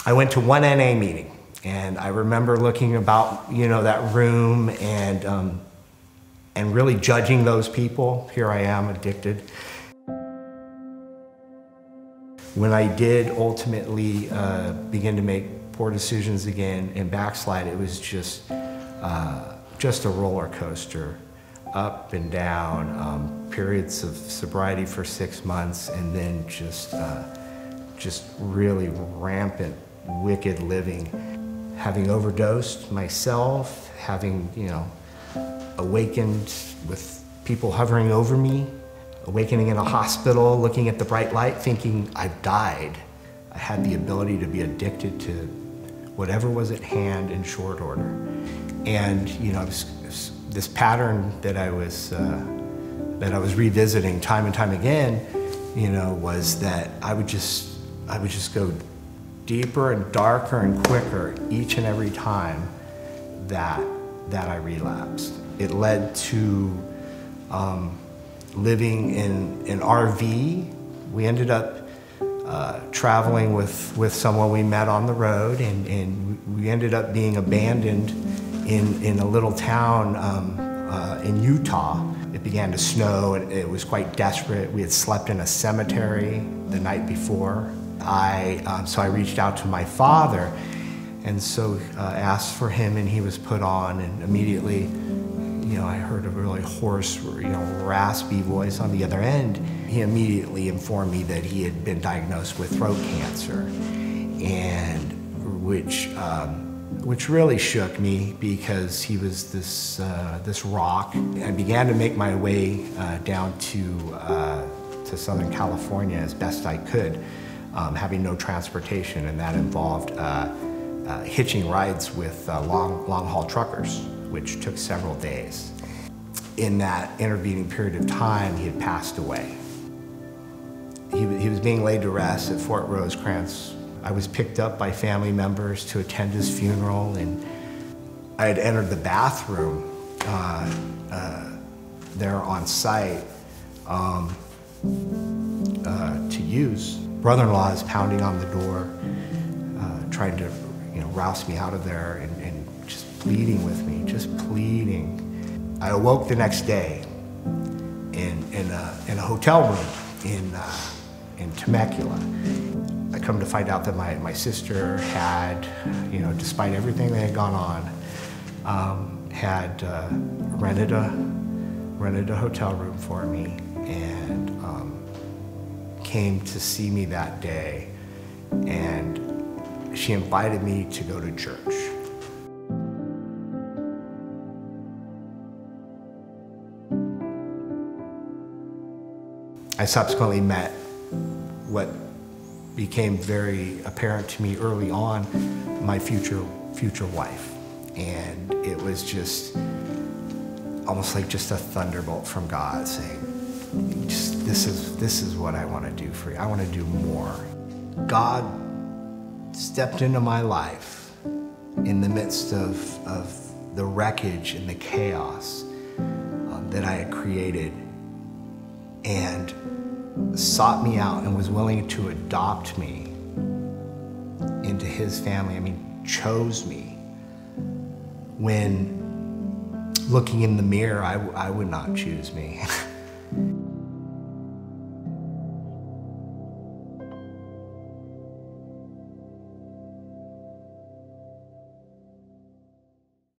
I went to one NA meeting, and I remember looking about, that room and really judging those people. Here I am, addicted. When I did ultimately begin to make poor decisions again and backslide, it was just a roller coaster, up and down, periods of sobriety for 6 months, and then just really rampant, wicked living. Having overdosed myself, having, awakened with people hovering over me, awakening in a hospital, looking at the bright light, thinking I've died. I had the ability to be addicted to whatever was at hand in short order. And, this pattern that I was revisiting time and time again, was that I would just go deeper and darker and quicker each and every time that I relapsed. It led to living in an RV. We ended up traveling with someone we met on the road, and we ended up being abandoned in a little town in Utah. It began to snow, and it was quite desperate. We had slept in a cemetery the night before. So I reached out to my father, and so asked for him, and he was put on, and immediately, I heard a really hoarse, raspy voice on the other end. He immediately informed me that he had been diagnosed with throat cancer, and which really shook me, because he was this rock. I began to make my way down to Southern California as best I could, having no transportation, and that involved hitching rides with long-haul truckers, which took several days. In that intervening period of time, he had passed away. He was being laid to rest at Fort Rosecrans. I was picked up by family members to attend his funeral, and I had entered the bathroom there on site to use. Brother-in-law is pounding on the door, trying to rouse me out of there, and just pleading with me, just pleading. I awoke the next day in a hotel room in Temecula. I come to find out that my sister had, despite everything that had gone on, had rented a hotel room for me, and came to see me that day, and she invited me to go to church. I subsequently met what became very apparent to me early on, my future wife. And it was just almost like just a thunderbolt from God saying, this is what I want to do for you. I want to do more. God stepped into my life in the midst of the wreckage and the chaos that I had created, and sought me out and was willing to adopt me into his family. Chose me. When looking in the mirror, I would not choose me.